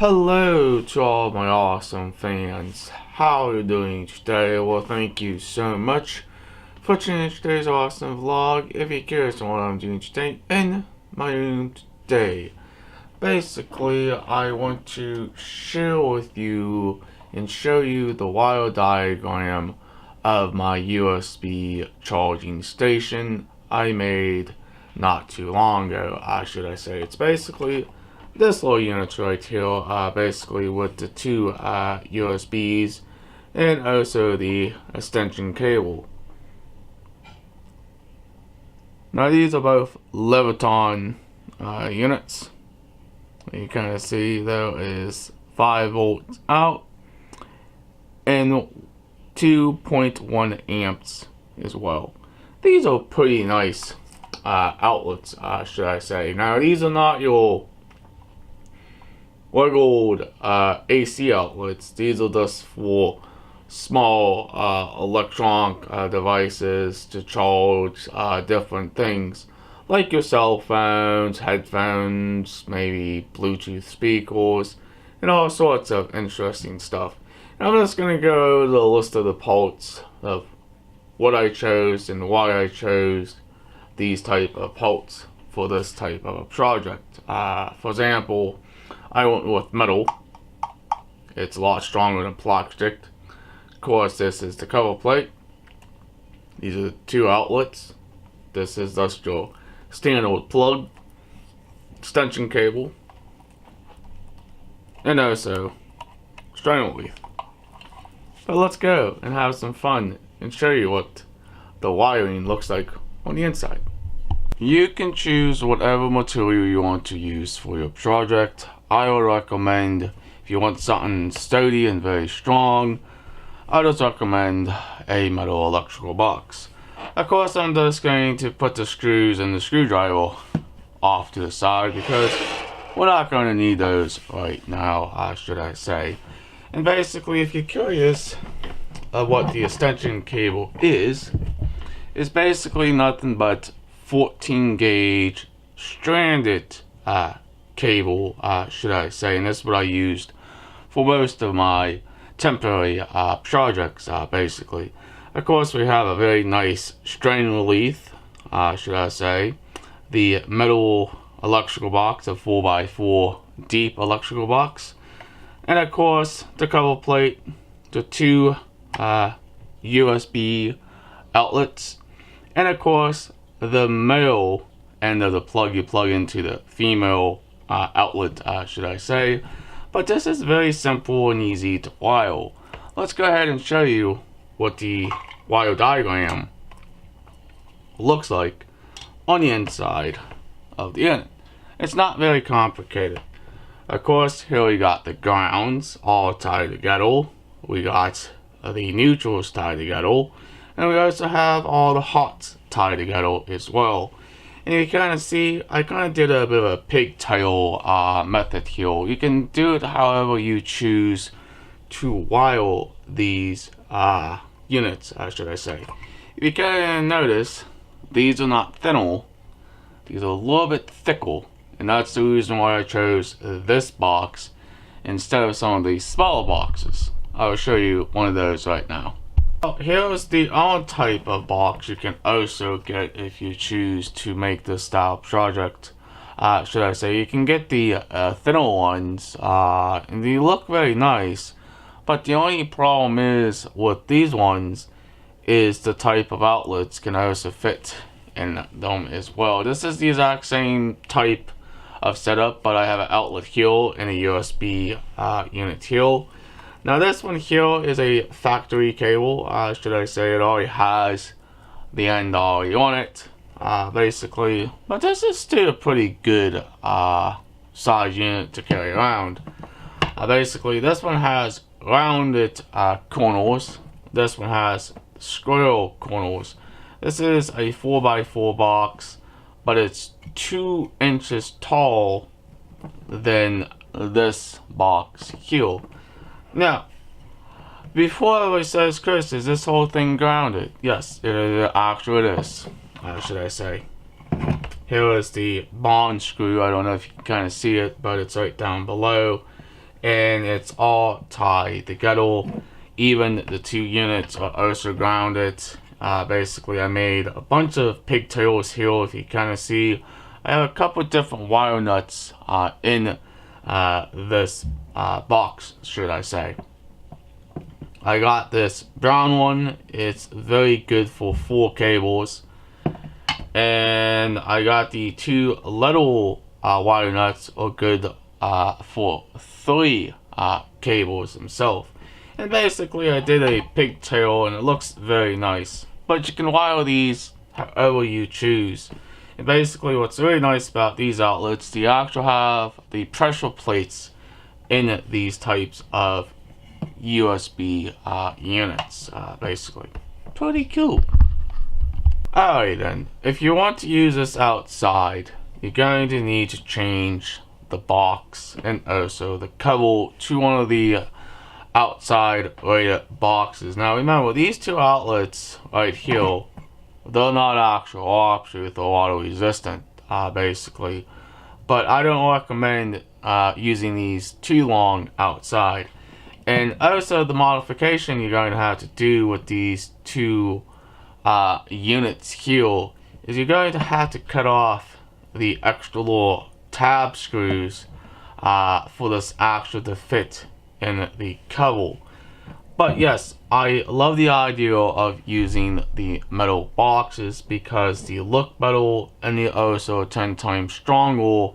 Hello to all my awesome fans. How are you doing today? Well, thank you so much for tuning in today's awesome vlog. If you're curious on what I'm doing today in my room today, basically I want to share with you and show you the wire diagram of my USB charging station I made not too long ago, should I say. It's basically this little unit right here, basically with the two USBs and also the extension cable. Now these are both Leviton units. You kind of see there is 5 volts out and 2.1 amps as well. These are pretty nice outlets, should I say. Now these are not your regular AC outlets. These are just for small electronic devices to charge different things like your cell phones, headphones, maybe Bluetooth speakers, and all sorts of interesting stuff. And I'm just going to go over the list of the parts of what I chose and why I chose these type of parts for this type of a project. For example, I went with metal. It's a lot stronger than plastic. Of course, this is the cover plate. These are the two outlets. This is just your standard plug, extension cable, and also strain leaf. But let's go and have some fun and show you what the wiring looks like on the inside. You can choose whatever material you want to use for your project. I would recommend, if you want something sturdy and very strong, I just recommend a metal electrical box. Of course, I'm just going to put the screws and the screwdriver off to the side because we're not going to need those right now, should I say. And basically, if you're curious of what the extension cable is basically nothing but 14 gauge stranded cable, should I say, and that's what I used for most of my temporary projects, basically. Of course, we have a very nice strain relief, should I say, the metal electrical box, a 4x4 deep electrical box, and of course the cover plate, the two USB outlets, and of course the male end of the plug you plug into the female outlet, should I say. But this is very simple and easy to wire. Let's go ahead and show you what the wire diagram looks like on the inside of the unit. It's not very complicated. Of course, here we got the grounds all tied together. We got the neutrals tied together, and we also have all the hots tied together as well. And you kind of see, I kind of did a bit of a pigtail method here. You can do it however you choose to wire these units, should I say. If you can notice, these are not thinner. These are a little bit thicker. And that's the reason why I chose this box instead of some of these smaller boxes. I will show you one of those right now. Here's the other type of box you can also get if you choose to make this style project, should I say. You can get the thinner ones, and they look very nice, but the only problem is with these ones is the type of outlets can also fit in them as well. This is the exact same type of setup, but I have an outlet here and a USB unit here. Now this one here is a factory cable, should I say. It already has the end already on it, basically. But this is still a pretty good size unit to carry around. Basically, this one has rounded corners. This one has square corners. This is a 4x4 box, but it's 2 inches tall than this box here. Now, before everybody says, Chris, is this whole thing grounded? Yes, it actually is, should I say. Here is the bond screw. I don't know if you can kind of see it, but it's right down below. and it's all tied together. Even the two units are also grounded. Basically, I made a bunch of pigtails here. If you kind of see, I have a couple different wire nuts in this box, should I say. I got this brown one. It's very good for 4 cables. And I got the two little wire nuts are good for 3 cables themselves. And basically I did a pigtail and it looks very nice. But you can wire these however you choose. And basically what's really nice about these outlets, they actually have the pressure plates in these types of USB units, basically. Pretty cool. Alright then, if you want to use this outside, you're going to need to change the box and also the cover to one of the outside rated boxes. Now remember, these two outlets right here, they're not actual options, they're water resistant, basically. But I don't recommend using these too long outside. And also the modification you're going to have to do with these two units here is you're going to have to cut off the extra little tab screws for this actually to fit in the cover. But yes, I love the idea of using the metal boxes because they look better and they also 10 times stronger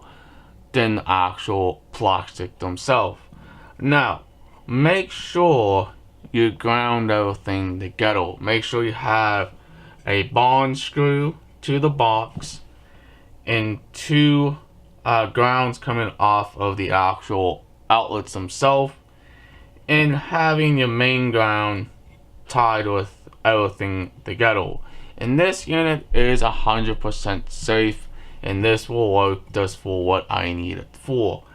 than actual plastic themselves. Now, make sure you ground everything together. Make sure you have a bond screw to the box and 2 grounds coming off of the actual outlets themselves, and having your main ground tied with everything together. And this unit is 100% safe, and this will work just for what I need it for.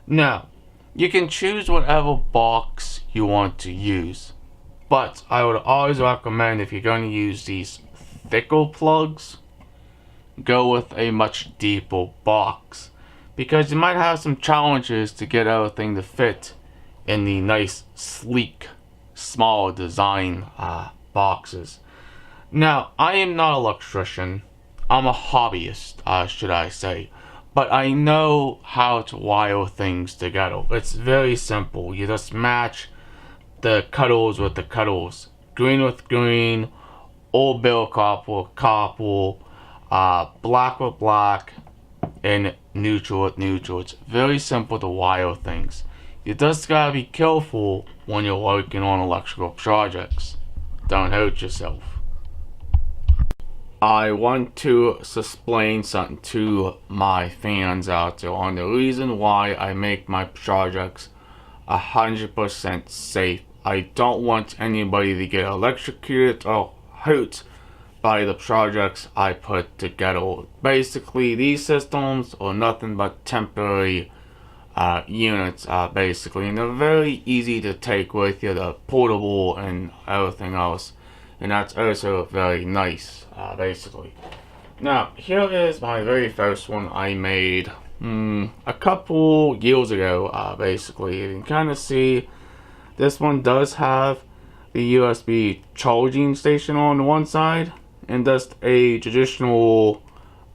Now, you can choose whatever box you want to use, but I would always recommend, if you're going to use these thicker plugs, go with a much deeper box, because you might have some challenges to get everything to fit in the nice, sleek, small design boxes. Now, I am not an electrician. I'm a hobbyist, should I say. But I know how to wire things together. It's very simple. You just match the cutters with the cutters. Green with green, old bill copper, copper, black with black, and neutral with neutral. It's very simple to wire things. You just gotta be careful when you're working on electrical projects. Don't hurt yourself. I want to explain something to my fans out there on the reason why I make my projects 100% safe. I don't want anybody to get electrocuted or hurt by the projects I put together. Basically, these systems are nothing but temporary units, basically, and they're very easy to take with you. They're portable and everything else, and that's also very nice, basically. Now, here is my very first one I made a couple years ago, basically. You can kind of see this one does have the USB charging station on one side and just a traditional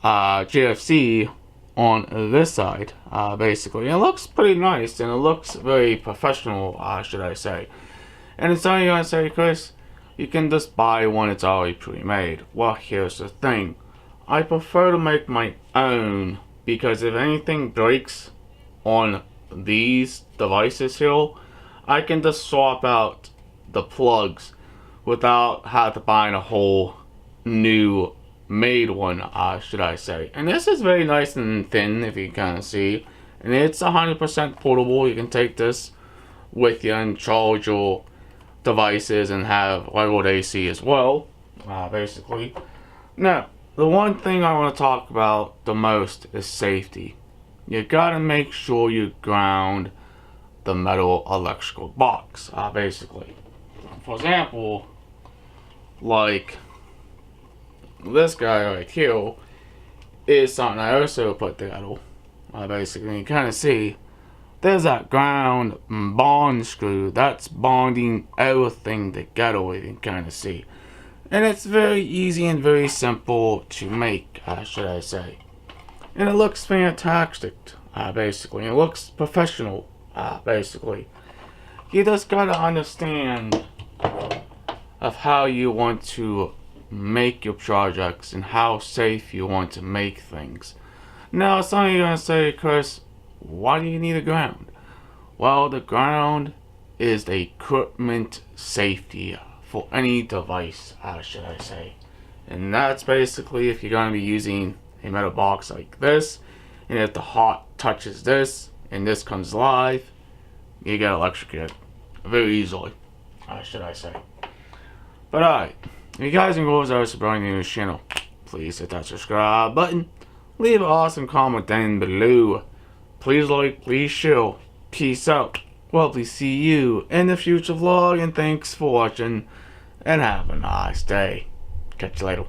JFC on this side, basically. And it looks pretty nice and it looks very professional, should I say. And it's only gonna say, Chris, you can just buy one, it's already pre-made. Well, here's the thing. I prefer to make my own, because if anything breaks on these devices here, I can just swap out the plugs without having to buy a whole new made one, should I say. And this is very nice and thin, if you kind of see. And it's 100% portable. You can take this with you and charge your devices and have wireless AC as well, basically. Now, the one thing I want to talk about the most is safety. You gotta make sure you ground the metal electrical box, basically. For example, like this guy right here is something I also put together. Basically, you kind of see there's that ground bond screw that's bonding everything together, you can kind of see. And it's very easy and very simple to make, should I say. And it looks fantastic, basically. It looks professional, basically. You just gotta understand of how you want to make your projects and how safe you want to make things. Now, some of you are gonna say, Chris, why do you need a ground? Well, the ground is the equipment safety for any device, should I say. And that's basically if you're going to be using a metal box like this, and if the hot touches this, and this comes live, you get electrocuted very easily, should I say. But alright, if you guys and girls are supporting this channel, please hit that subscribe button, leave an awesome comment down below. Please like, please share. Peace out. Hopefully see you in the future vlog, and thanks for watching, and have a nice day. Catch you later.